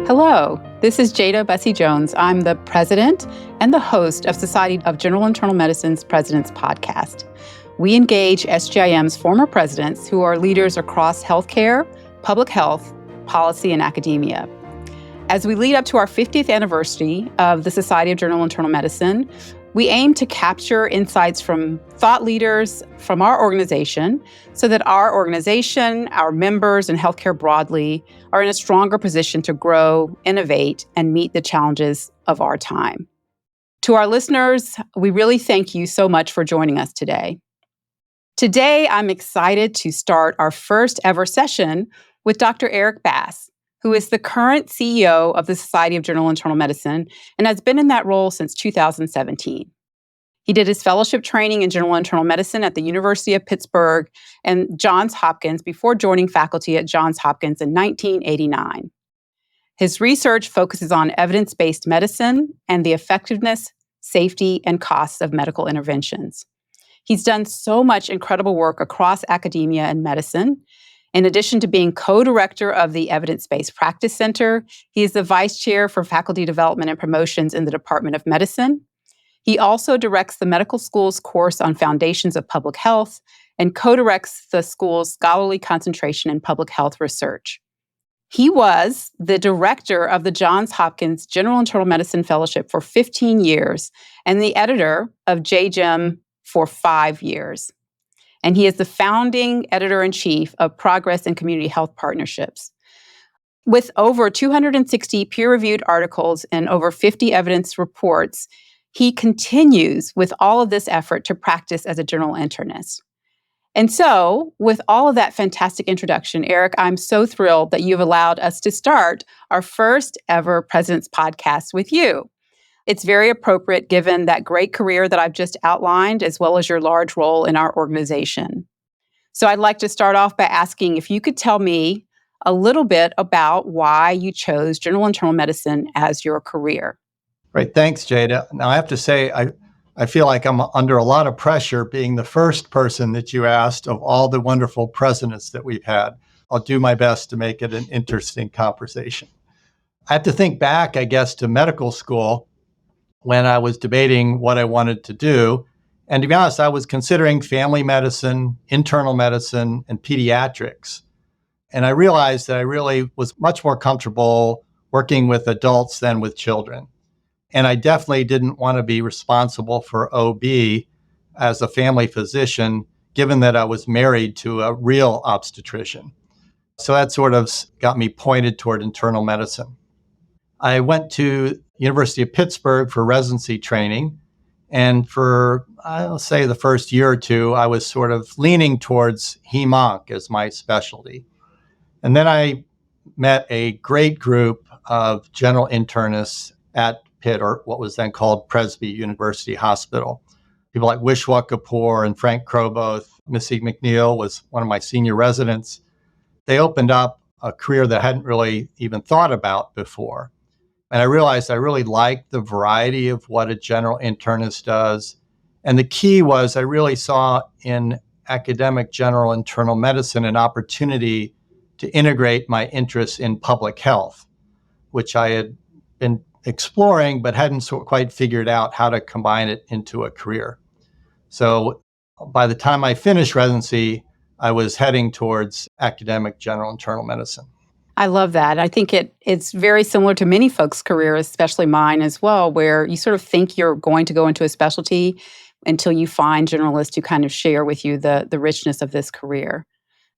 Hello, this is Jada Bessie Jones. I'm the president and the host of Society of General Internal Medicine's President's Podcast. We engage SGIM's former presidents who are leaders across healthcare, public health, policy, and academia. As we lead up to our 50th anniversary of the Society of General Internal Medicine, we aim to capture insights from thought leaders from our organization so that our organization, our members, and healthcare broadly are in a stronger position to grow, innovate, and meet the challenges of our time. To our listeners, we really thank you so much for joining us today. Today, I'm excited to start our first ever session with Dr. Eric Bass, who is the current CEO of the Society of General Internal Medicine and has been in that role since 2017. He did his fellowship training in general internal medicine at the University of Pittsburgh and Johns Hopkins before joining faculty at Johns Hopkins in 1989. His research focuses on evidence-based medicine and the effectiveness, safety, and costs of medical interventions. He's done so much incredible work across academia and medicine. In addition to being co-director of the Evidence-Based Practice Center, he is the vice chair for faculty development and promotions in the Department of Medicine. He also directs the medical school's course on foundations of public health and co-directs the school's scholarly concentration in public health research. He was the director of the Johns Hopkins General Internal Medicine Fellowship for 15 years and the editor of JGIM for 5 years. And he is the founding editor-in-chief of Progress and Community Health Partnerships. With over 260 peer-reviewed articles and over 50 evidence reports, he continues with all of this effort to practice as a general internist. And so, with all of that fantastic introduction, Eric, I'm so thrilled that you've allowed us to start our first ever President's Podcast with you. It's very appropriate given that great career that I've just outlined, as well as your large role in our organization. So I'd like to start off by asking if you could tell me a little bit about why you chose general internal medicine as your career. Right. Thanks, Jada. Now, I have to say, I feel like I'm under a lot of pressure being the first person that you asked of all the wonderful presidents that we've had. I'll do my best to make it an interesting conversation. I have to think back, I guess, to medical school when I was debating what I wanted to do. And to be honest, I was considering family medicine, internal medicine, and pediatrics. And I realized that I really was much more comfortable working with adults than with children. And I definitely didn't want to be responsible for OB as a family physician, given that I was married to a real obstetrician. So that sort of got me pointed toward internal medicine. I went to University of Pittsburgh for residency training. And for, I'll say the first year or two, I was sort of leaning towards hem-onc as my specialty. And then I met a great group of general internists at Pitt, or what was then called Presby University Hospital. People like Wishwa Kapoor and Frank Kroboth. Missy McNeil was one of my senior residents. They opened up a career that I hadn't really even thought about before. And I realized I really liked the variety of what a general internist does. And the key was I really saw in academic general internal medicine an opportunity to integrate my interests in public health, which I had been exploring but hadn't quite figured out how to combine it into a career. So by the time I finished residency, I was heading towards academic general internal medicine. I love that. I think it's very similar to many folks' careers, especially mine as well, where you sort of think you're going to go into a specialty until you find generalists who kind of share with you the richness of this career.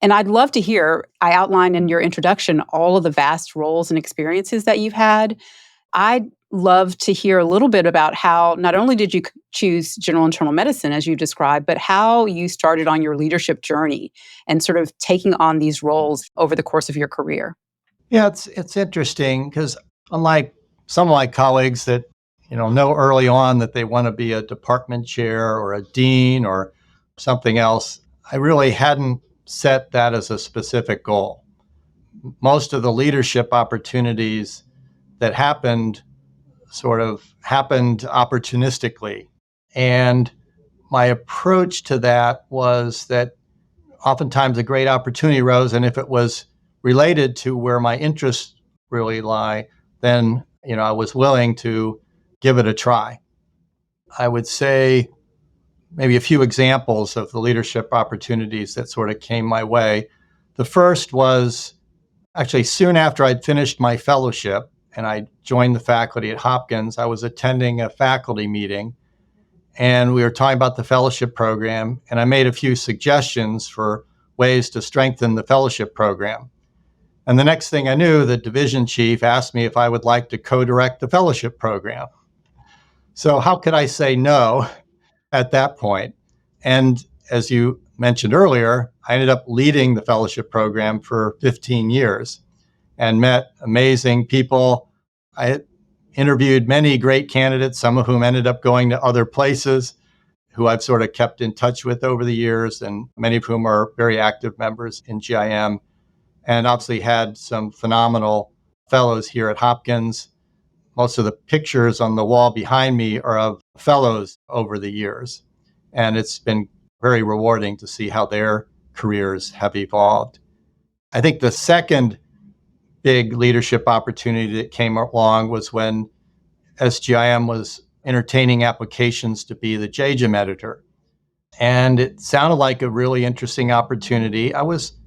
And I'd love to hear, I outlined in your introduction all of the vast roles and experiences that you've had. I'd love to hear a little bit about how not only did you choose general internal medicine, as you described, but how you started on your leadership journey and sort of taking on these roles over the course of your career. Yeah, it's interesting because unlike some of my colleagues that know early on that they want to be a department chair or a dean or something else, I really hadn't set that as a specific goal. Most of the leadership opportunities that happened opportunistically. And my approach to that was that oftentimes a great opportunity arose, and if it was related to where my interests really lie, then, I was willing to give it a try. I would say maybe a few examples of the leadership opportunities that sort of came my way. The first was actually soon after I'd finished my fellowship and I joined the faculty at Hopkins. I was attending a faculty meeting and we were talking about the fellowship program, and I made a few suggestions for ways to strengthen the fellowship program. And the next thing I knew, the division chief asked me if I would like to co-direct the fellowship program. So how could I say no at that point? And as you mentioned earlier, I ended up leading the fellowship program for 15 years and met amazing people. I interviewed many great candidates, some of whom ended up going to other places, who I've sort of kept in touch with over the years, and many of whom are very active members in GIM, and obviously had some phenomenal fellows here at Hopkins. Most of the pictures on the wall behind me are of fellows over the years, and it's been very rewarding to see how their careers have evolved. I think the second big leadership opportunity that came along was when SGIM was entertaining applications to be the JGIM editor. And it sounded like a really interesting opportunity. I was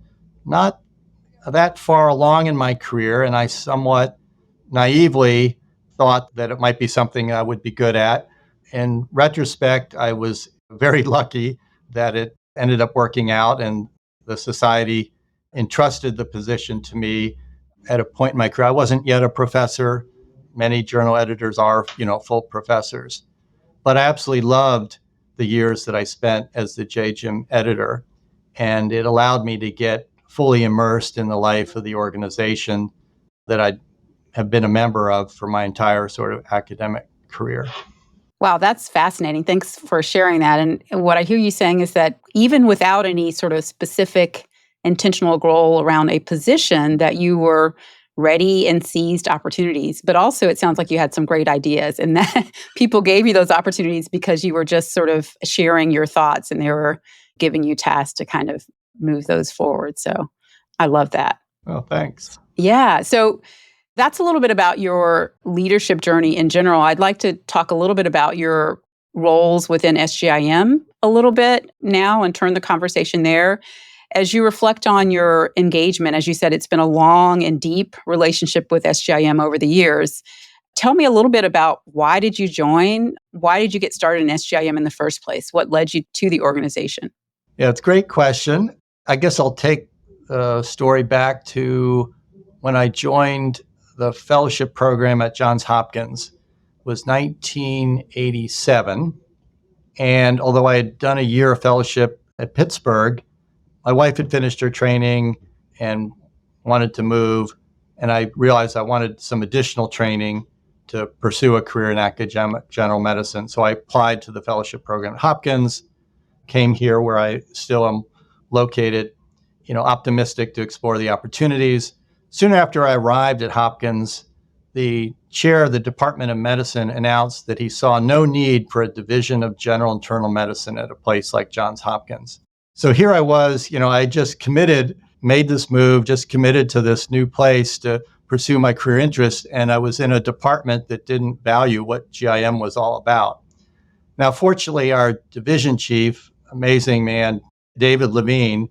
not that far along in my career, and I somewhat naively thought that it might be something I would be good at. In retrospect, I was very lucky that it ended up working out, and the society entrusted the position to me at a point in my career. I wasn't yet a professor. Many journal editors are, full professors. But I absolutely loved the years that I spent as the JGIM editor, and it allowed me to get fully immersed in the life of the organization that I have been a member of for my entire sort of academic career. Wow, that's fascinating. Thanks for sharing that. And what I hear you saying is that even without any sort of specific intentional goal around a position, that you were ready and seized opportunities. But also it sounds like you had some great ideas and that people gave you those opportunities because you were just sort of sharing your thoughts and they were giving you tasks to kind of move those forward. So I love that. Well, thanks. Yeah. So that's a little bit about your leadership journey in general. I'd like to talk a little bit about your roles within SGIM a little bit now and turn the conversation there. As you reflect on your engagement, as you said, it's been a long and deep relationship with SGIM over the years. Tell me a little bit about why did you join? Why did you get started in SGIM in the first place? What led you to the organization? Yeah, it's a great question. I guess I'll take the story back to when I joined the fellowship program at Johns Hopkins. It was 1987. And although I had done a year of fellowship at Pittsburgh, my wife had finished her training and wanted to move. And I realized I wanted some additional training to pursue a career in academic general medicine. So I applied to the fellowship program at Hopkins, came here where I still am located, optimistic to explore the opportunities. Soon after I arrived at Hopkins, the chair of the Department of Medicine announced that he saw no need for a division of general internal medicine at a place like Johns Hopkins. So here I was, I just made this move, just committed to this new place to pursue my career interests. And I was in a department that didn't value what GIM was all about. Now, fortunately, our division chief, amazing man, David Levine,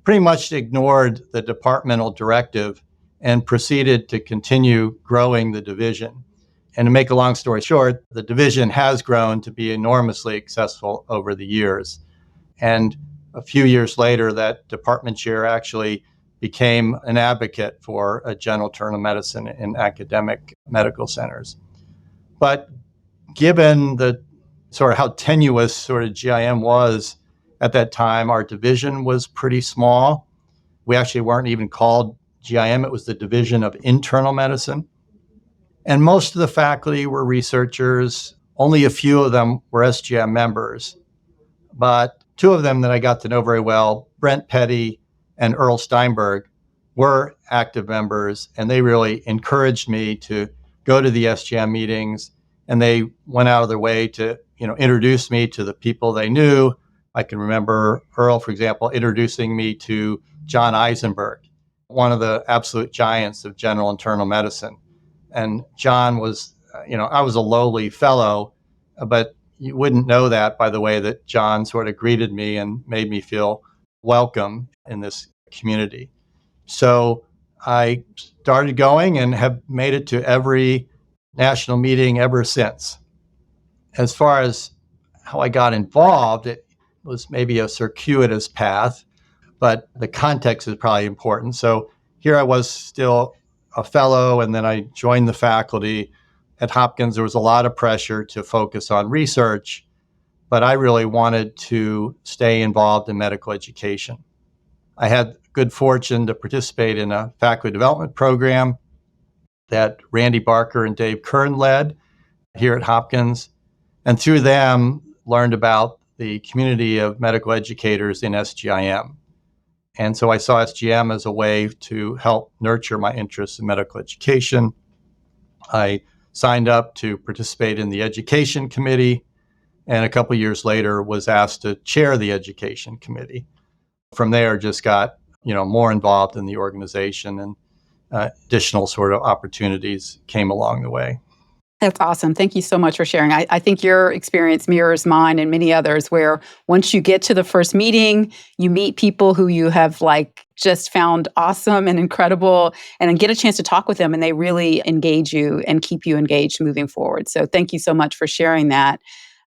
pretty much ignored the departmental directive and proceeded to continue growing the division. And to make a long story short, the division has grown to be enormously successful over the years. And a few years later, that department chair actually became an advocate for a general internal medicine in academic medical centers. But given the sort of how tenuous sort of GIM was at that time, our division was pretty small. We actually weren't even called GIM. It was the Division of Internal Medicine. And most of the faculty were researchers. Only a few of them were SGIM members. But two of them that I got to know very well, Brent Petty and Earl Steinberg, were active members, and they really encouraged me to go to the SGIM meetings, and they went out of their way to, introduce me to the people they knew. I can remember Earl, for example, introducing me to John Eisenberg, one of the absolute giants of general internal medicine. And John was, I was a lowly fellow, but you wouldn't know that by the way that John sort of greeted me and made me feel welcome in this community. So I started going and have made it to every national meeting ever since. As far as how I got involved, it was maybe a circuitous path, but the context is probably important. So here I was still a fellow, and then I joined the faculty. At Hopkins, there was a lot of pressure to focus on research, but I really wanted to stay involved in medical education. I had good fortune to participate in a faculty development program that Randy Barker and Dave Kern led here at Hopkins, and through them learned about the community of medical educators in SGIM. And so I saw SGM as a way to help nurture my interest in medical education. I signed up to participate in the education committee, and a couple of years later was asked to chair the education committee. From there, just got more involved in the organization, and additional sort of opportunities came along the way. That's awesome. Thank you so much for sharing. I think your experience mirrors mine and many others, where once you get to the first meeting, you meet people who you have just found awesome and incredible, and then get a chance to talk with them, and they really engage you and keep you engaged moving forward. So thank you so much for sharing that.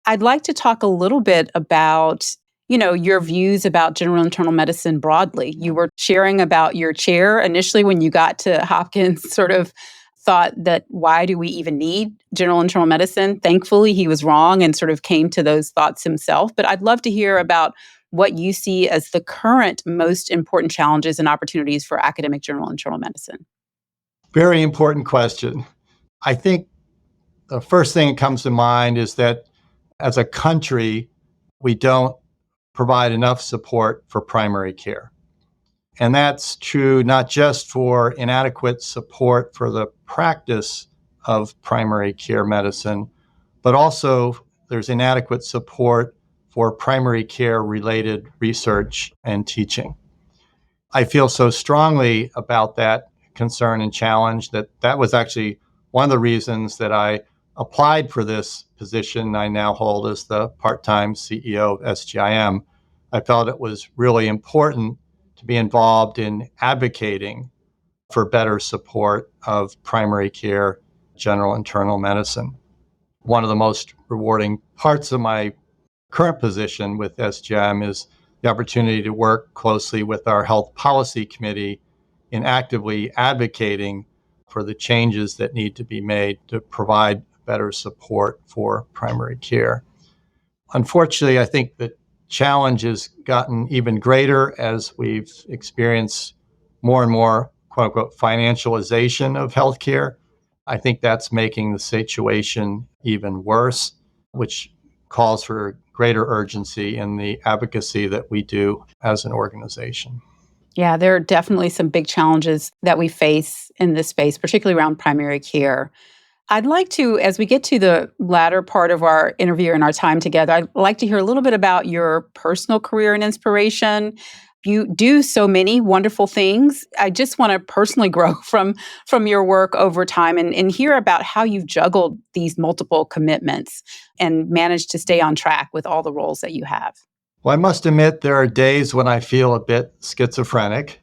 I'd like to talk a little bit about your views about general internal medicine broadly. You were sharing about your chair initially when you got to Hopkins, sort of thought that why do we even need general internal medicine? Thankfully, he was wrong and sort of came to those thoughts himself. But I'd love to hear about what you see as the current most important challenges and opportunities for academic general internal medicine. Very important question. I think the first thing that comes to mind is that as a country, we don't provide enough support for primary care. And that's true not just for inadequate support for the practice of primary care medicine, but also there's inadequate support for primary care related research and teaching. I feel so strongly about that concern and challenge that was actually one of the reasons that I applied for this position I now hold as the part-time CEO of SGIM. I felt it was really important to be involved in advocating for better support of primary care, general internal medicine. One of the most rewarding parts of my current position with SGIM is the opportunity to work closely with our health policy committee in actively advocating for the changes that need to be made to provide better support for primary care. Unfortunately, I think the challenge has gotten even greater as we've experienced more and more, quote unquote, financialization of healthcare. I think that's making the situation even worse, which calls for greater urgency in the advocacy that we do as an organization. Yeah, there are definitely some big challenges that we face in this space, particularly around primary care. I'd like to, as we get to the latter part of our interview and our time together, I'd like to hear a little bit about your personal career and inspiration. You do so many wonderful things. I just want to personally grow from your work over time and hear about how you've juggled these multiple commitments and managed to stay on track with all the roles that you have. Well, I must admit there are days when I feel a bit schizophrenic.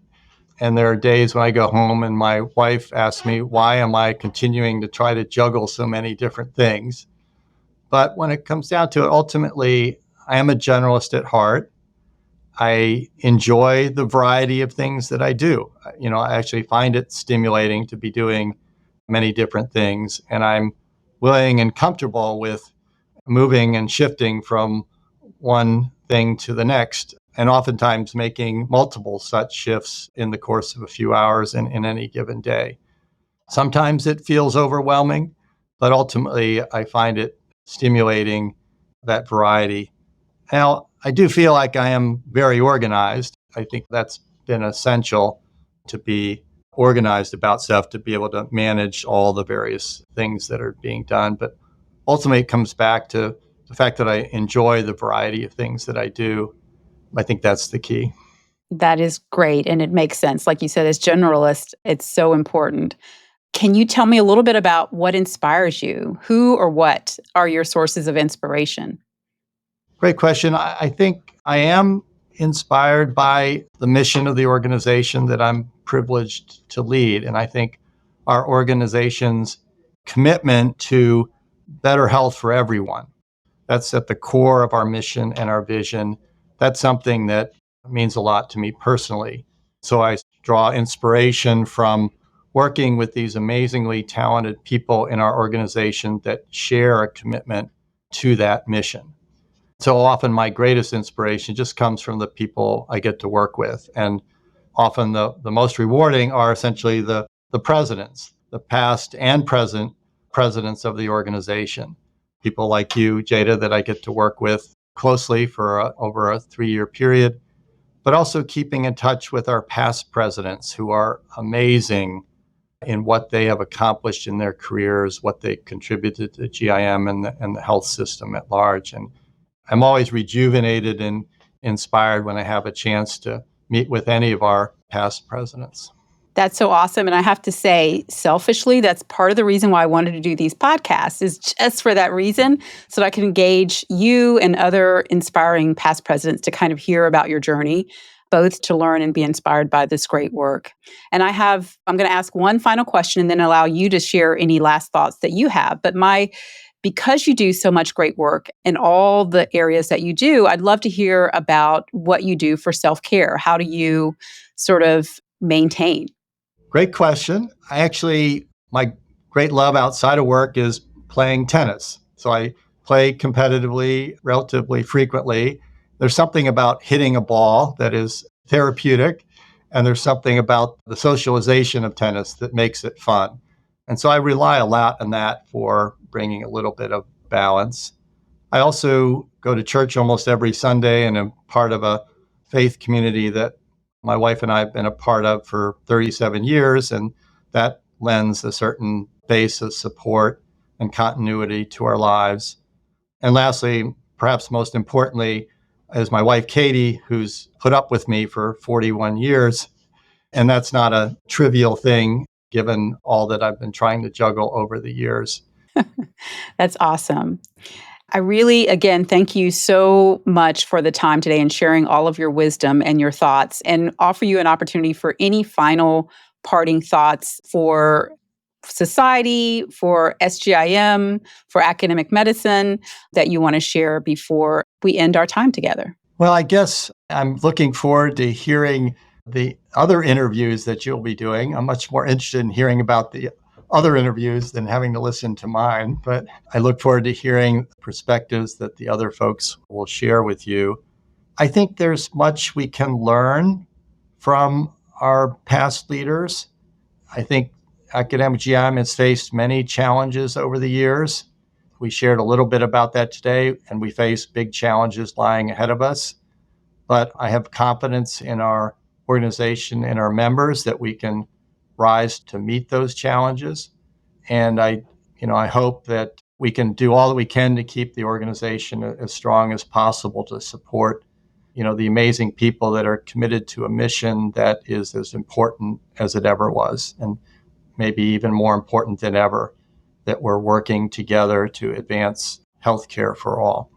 And there are days when I go home and my wife asks me, why am I continuing to try to juggle so many different things? But when it comes down to it, ultimately, I am a generalist at heart. I enjoy the variety of things that I do. I actually find it stimulating to be doing many different things. And I'm willing and comfortable with moving and shifting from one thing to the next, and oftentimes making multiple such shifts in the course of a few hours in any given day. Sometimes it feels overwhelming, but ultimately I find it stimulating, that variety. Now, I do feel like I am very organized. I think that's been essential to be organized about stuff, to be able to manage all the various things that are being done. But ultimately, it comes back to the fact that I enjoy the variety of things that I do. I think that's the key. That is great. And it makes sense. Like you said, as generalists, it's so important. Can you tell me a little bit about what inspires you? Who or what are your sources of inspiration? Great question. I think I am inspired by the mission of the organization that I'm privileged to lead. And I think our organization's commitment to better health for everyone. That's at the core of our mission and our vision. That's something that means a lot to me personally. So I draw inspiration from working with these amazingly talented people in our organization that share a commitment to that mission. So often my greatest inspiration just comes from the people I get to work with. And often the most rewarding are essentially the presidents, the past and present presidents of the organization. People like you, Jada, that I get to work with closely for over a 3-year period, but also keeping in touch with our past presidents who are amazing in what they have accomplished in their careers, what they contributed to GIM and the health system at large. And I'm always rejuvenated and inspired when I have a chance to meet with any of our past presidents. That's so awesome. And I have to say, selfishly, that's part of the reason why I wanted to do these podcasts, is just for that reason, so that I can engage you and other inspiring past presidents to kind of hear about your journey, both to learn and be inspired by this great work. And I'm going to ask one final question and then allow you to share any last thoughts that you have. But because you do so much great work in all the areas that you do, I'd love to hear about what you do for self-care. How do you sort of maintain? Great question. My great love outside of work is playing tennis. So I play competitively relatively frequently. There's something about hitting a ball that is therapeutic, and there's something about the socialization of tennis that makes it fun. And so I rely a lot on that for bringing a little bit of balance. I also go to church almost every Sunday and am part of a faith community that my wife and I have been a part of for 37 years, and that lends a certain base of support and continuity to our lives. And lastly, perhaps most importantly, is my wife, Katie, who's put up with me for 41 years. And that's not a trivial thing, given all that I've been trying to juggle over the years. That's awesome. I really, again, thank you so much for the time today and sharing all of your wisdom and your thoughts, and offer you an opportunity for any final parting thoughts for society, for SGIM, for academic medicine that you want to share before we end our time together. Well, I guess I'm looking forward to hearing the other interviews that you'll be doing. I'm much more interested in hearing about the other interviews than having to listen to mine, but I look forward to hearing perspectives that the other folks will share with you. I think there's much we can learn from our past leaders. I think academic GIM has faced many challenges over the years. We shared a little bit about that today, and we face big challenges lying ahead of us. But I have confidence in our organization and our members that we can rise to meet those challenges. And I hope that we can do all that we can to keep the organization as strong as possible to support, the amazing people that are committed to a mission that is as important as it ever was, and maybe even more important than ever, that we're working together to advance healthcare for all.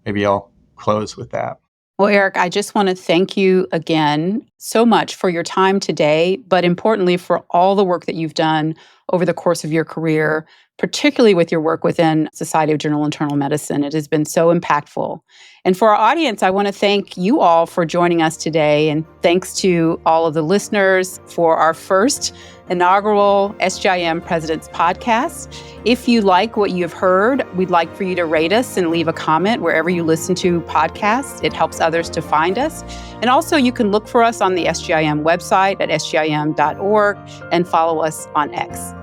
Maybe I'll close with that. Well, Eric, I just want to thank you again so much for your time today, but importantly for all the work that you've done over the course of your career, particularly with your work within Society of General Internal Medicine. It has been so impactful. And for our audience, I want to thank you all for joining us today. And thanks to all of the listeners for our first inaugural SGIM President's Podcast. If you like what you have heard, we'd like for you to rate us and leave a comment wherever you listen to podcasts. It helps others to find us. And also, you can look for us on the SGIM website at sgim.org and follow us on X.